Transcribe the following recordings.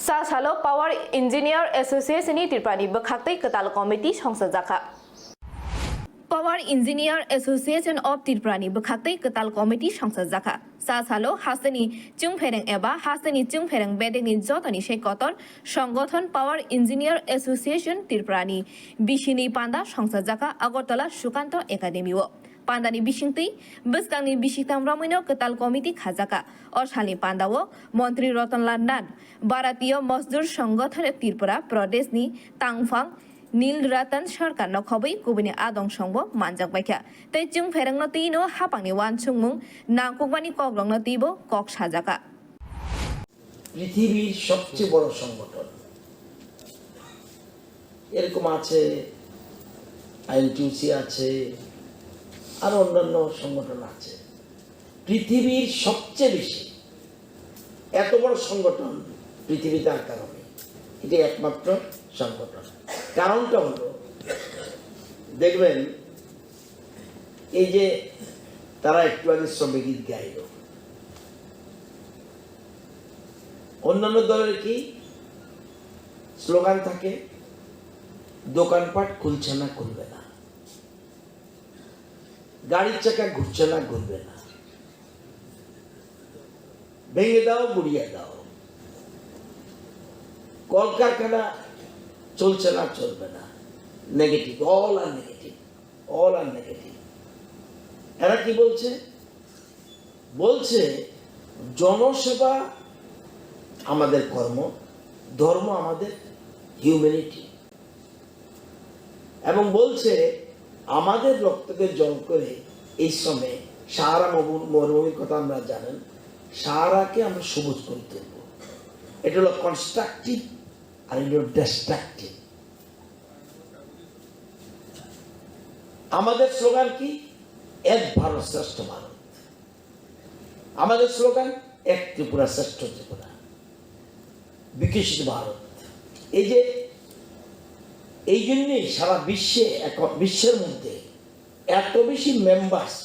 सालो power engineer association तिरपानी बखाक्तै कताल कमिटी संसद जाखा पावर इंजिनियर एसोसिएशन ऑफ त्रिपुरानी बखाक्तै कताल कमिटी संसद जाखा सालो हास्तेनी चुंगफेरें एबा हास्तेनी चुंगफेरें बेदेंनि जतनि सेकतर संगठन पावर इंजिनियर एसोसिएशन त्रिपुरानी बिसिनि पांदा संसद जाखा अगरतला सुकान्त एकाडेमी पान्दानि बिसिंतै बस्कांनि बिसिताम रमैनो कताल कमिटी खाजाका असालनि पान्दावो मन्त्री रतनलाल नाथ भारतीय मजदूर संगठन त्रिपुरा प्रदेशनि तांफां नील रतन सरकार नखबै गुबुनि आदं संबो मानजाक बायखा तै जुं फेरंनो तिनो हापांनि वानसुंमुं नाकुकबानि कग्रंनो तिबो কক साजाका পৃথিবীর সবচেয়ে বড় সংগঠন এরকম আছে আইএনটিউসি আছে আর অন্যান্য সংগঠন আছে পৃথিবীর সবচেয়ে বেশি এত বড় সংগঠন পৃথিবীতে আর কারো নেই এটা একমাত্র সংগঠন কারণটা হলো দেখবেন এই যে তারা একটু আগে শ্রমিক গীত গাইল অন্যান্য দলের কি স্লোগান থাকে দোকানপাট খুলছে না খুলবে না গাড়ির চাকা ঘুরছে না ঘুরবে না ভেঙে দাও গুড়িয়ে দাও কলকারখানা চলছে না চলবে না নেগেটিভ অল আর নেগেটিভ এরা কি বলছে বলছে জনসেবা আমাদের কর্ম ধর্ম আমাদের হিউম্যানিটি এবং বলছে আমাদের রক্তকে জল করে এই সময়ে সাহারা মরুভূমির কথা আমরা জানেন সাহারাকে আমরা সবুজ করে তুলব এটা হলো কনস্ট্রাকটিভ আর এটা হলো ডিস্ট্রাকটিভ আমাদের স্লোগান কি এক ভারত শ্রেষ্ঠ ভারত আমাদের স্লোগান এক ত্রিপুরা শ্রেষ্ঠ ত্রিপুরা বিকশিত ভারত এই যে এই জন্যই সারা বিশ্বে এখন বিশ্বের মধ্যে এত বেশি মেম্বার্স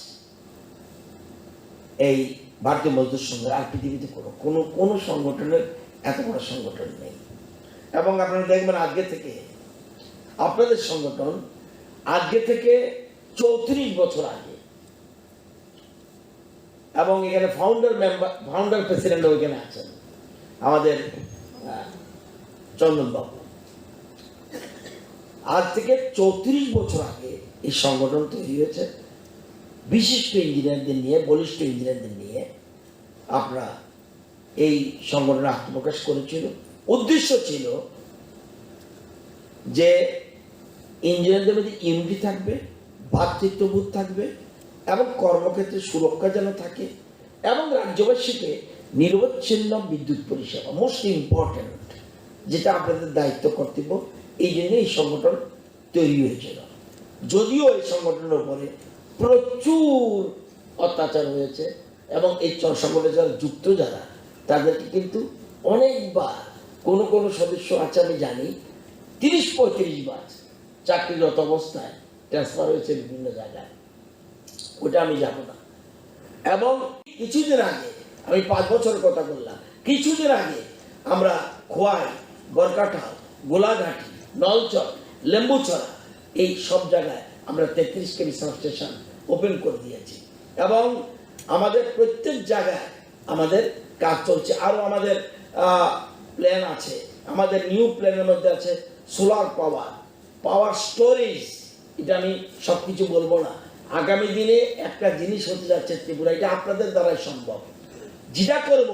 এই ভারতীয় মজদুর সংঘের আর পৃথিবীতে কোনো সংগঠনের এত বড় সংগঠন নেই এবং আপনারা দেখবেন আজকে থেকে আপনাদের সংগঠন আজকে থেকে 34 বছর আগে এবং এখানে ফাউন্ডার প্রেসিডেন্ট ওইখানে আছেন আমাদের চন্দনবাবু আজ থেকে 34 বছর আগে এই সংগঠন তৈরি হয়েছে বিশিষ্ট ইঞ্জিনিয়ারদের নিয়ে বলিষ্ঠ ইঞ্জিনিয়ারদের নিয়ে আমরা এই সংগঠনে আত্মপ্রকাশ করেছিল উদ্দেশ্য ছিল যে ইঞ্জিনিয়ারদের মধ্যে ইউনিটি থাকবে ভ্রাতৃত্ববোধ থাকবে এবং কর্মক্ষেত্রে সুরক্ষা যেন থাকে এবং রাজ্যবাসীকে নিরবচ্ছিন্ন বিদ্যুৎ পরিষেবা মোস্ট ইম্পর্টেন্ট যেটা আপনাদের দায়িত্ব কর্তব্য এই জন্য এই সংগঠন তৈরি হয়েছিল যদিও এই সংগঠনের উপরে প্রচুর অত্যাচার হয়েছে এবং এই সংগঠনে যারা যুক্ত যারা তাদেরকে কিন্তু অনেকবার কোনো সদস্য আছে আমি জানি 30-35 বার চাকরিরত অবস্থায় ট্রান্সফার হয়েছে বিভিন্ন জায়গায় ওটা আমি যাব না এবং কিছুদিন আগে আমি 5 বছরের কথা বললাম কিছুদিন আগে আমরা খোয়াই বরকাঠাল গোলাঘাটি নলচর লেম্বুছড়া এই সব জায়গায় আমরা 33 কেবি সাবস্টেশন ওপেন করে দিয়েছি এবং আমাদের প্রত্যেক জায়গায় আমাদের কাজ চলছে আরও আমাদের প্ল্যান আছে আমাদের নিউ প্ল্যানের মধ্যে আছে সোলার পাওয়ার স্টোরেজ এটা আমি সব কিছু বলবো না আগামী দিনে একটা জিনিস হতে যাচ্ছে ত্রিপুরা এটা আপনাদের দ্বারাই সম্ভব যেটা করব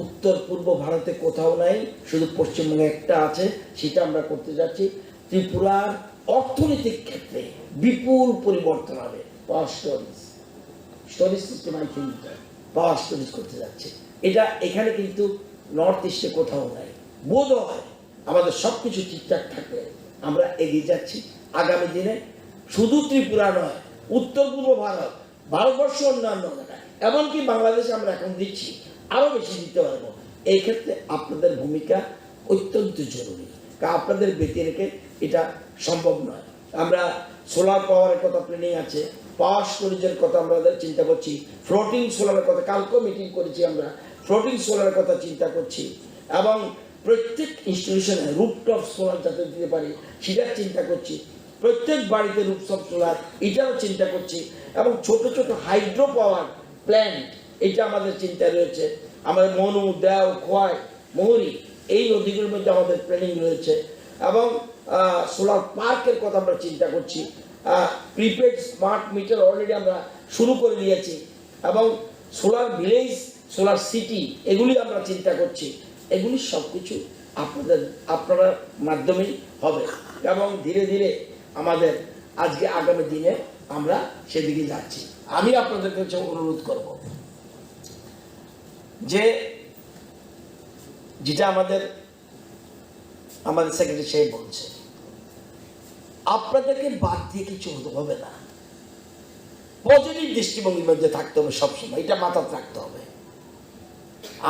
উত্তর পূর্ব ভারতে কোথাও নাই শুধু পশ্চিমবঙ্গে একটা আছে সেটা আমরা করতে যাচ্ছি ত্রিপুরার অর্থনৈতিক ক্ষেত্রে বিপুল পরিবর্তন হবে পাওয়ার স্টোরেজ সিস্টেম পাওয়ার স্টোরেজ করতে যাচ্ছে এটা এখানে কিন্তু নর্থ ইস্টে কোথাও নাই বোধ হয় আমাদের সব কিছু ঠিকঠাক থাকলে আমরা এগিয়ে যাচ্ছি আগামী দিনে শুধু ত্রিপুরা নয় উত্তর পূর্ব ভারতবর্ষ অন্যান্য জায়গায় এমনকি বাংলাদেশে আমরা এখন দিচ্ছি আরও বেশি দিতে পারবো এই ক্ষেত্রে আপনাদের ভূমিকা অত্যন্ত জরুরি কারণ আপনাদের ব্যতি রেখে এটা সম্ভব নয় আমরা সোলার পাওয়ারের কথা প্ল্যানিং আছে পাওয়ার স্টোরেজের কথা আমাদের চিন্তা করছি ফ্লোটিং সোলারের কথা কালকেও মিটিং করেছি আমরা ফ্লোটিং সোলারের কথা চিন্তা করছি এবং প্রত্যেক ইনস্টিটিউশনে রুফটপ সোলার যাতে দিতে পারি সেটার চিন্তা করছি, প্রত্যেক বাড়িতে রুফটপ সোলার এটাও চিন্তা করছি, এবং ছোট ছোট হাইড্রো পাওয়ার প্ল্যান্ট এটা আমাদের চিন্তায় রয়েছে। আমাদের মনু, দেও, খোয়াই, মহুরি এই নদীগুলোর মধ্যে আমাদের প্ল্যানিং রয়েছে, এবং সোলার পার্কের কথা আমরা চিন্তা করছি। প্রিপেড স্মার্ট মিটার অলরেডি আমরা শুরু করে দিয়েছি, এবং সোলার ভিলেজ, সোলার সিটি এগুলি আমরা চিন্তা করছি। এগুলি সব কিছু আপনারা মাধ্যমেই হবে, এবং ধীরে ধীরে আমাদের আজকে আগামী দিনে আমরা সেদিকে যাচ্ছি। আমি আপনাদের কাছে অনুরোধ করব যে যেটা আমাদের সেক্রেটারি সাহেব বলছে, আপনাদেরকে বাদ দিয়ে কিছু হবে না, পজিটিভ দৃষ্টিভঙ্গির মধ্যে থাকতে হবে সবসময়, এটা মাথায় রাখতে হবে।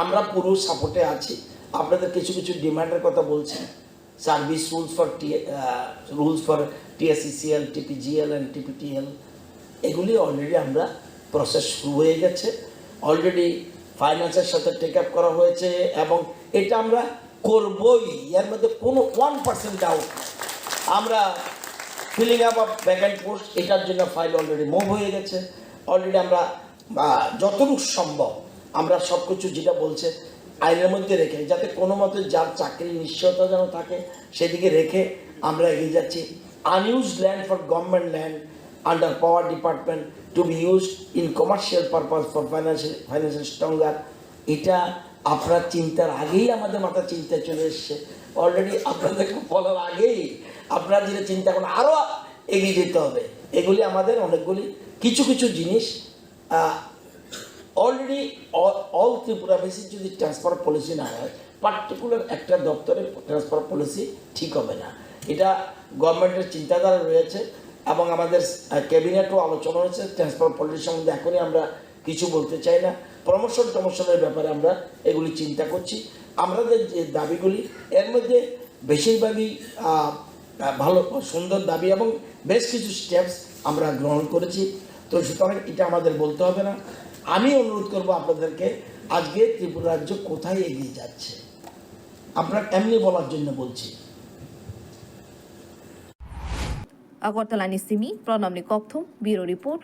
আমরা পুরো সাপোর্টে আছি। আপনাদের কিছু কিছু ডিমান্ডের কথা বলছেন, service rules for TSCCL, TPGL and TPTL, এগুলি অলরেডি আমরা প্রসেস শুরু হয়ে গেছে, অলরেডি ফাইন্যান্সের সাথে টেক আপ করা হয়েছে, এবং এটা আমরা করবই, এর মধ্যে কোনো 1% ডাউট। আমরা filling up of vacant post এটার জন্য ফাইল অলরেডি মুভ হয়ে গেছে। অলরেডি আমরা যতটুকু সম্ভব আমরা সব কিছু যেটা বলছে আইনের মধ্যে রেখে, যাতে কোনো মতে যার চাকরির নিশ্চয়তা যেন থাকে সেদিকে রেখে আমরা এগিয়ে যাচ্ছি। Unused land for government land under power department two be used in commercial purpose for financial stronger, এটা আপনার চিন্তার আগেই আমাদের মাথায় চিন্তায় চলে এসছে। অলরেডি আপনাদেরকে বলার আগেই আপনারা যেটা চিন্তা করেন আরও এগিয়ে যেতে হবে। এগুলি আমাদের অনেকগুলি কিছু কিছু জিনিস অলরেডি অল ত্রিপুরা বেসিস যদি ট্রান্সফার পলিসি না হয়, পার্টিকুলার একটা দপ্তরের ট্রান্সফার পলিসি ঠিক হবে না। এটা গভর্নমেন্টের চিন্তাধারা রয়েছে, এবং আমাদের ক্যাবিনেটও আলোচনা হয়েছে ট্রান্সফার পলিসি সম্বন্ধে। এখনই আমরা কিছু বলতে চাই না, প্রমোশনের ব্যাপারে আমরা এগুলি চিন্তা করছি। আমাদের যে দাবিগুলি এর মধ্যে বেশিরভাগই ভালো সুন্দর দাবি, এবং বেশ কিছু স্টেপস আমরা গ্রহণ করেছি। তো সুতরাং এটা আমাদের বলতে হবে না। আমি অনুরোধ করব আপনাদেরকে, আজকে ত্রিপুরা রাজ্য কোথায় এগিয়ে যাচ্ছে আপনার এমনি বলার জন্য বলছি। আগরতলা নিসিমি প্রণামনি কক্থম ব্যুরো রিপোর্ট।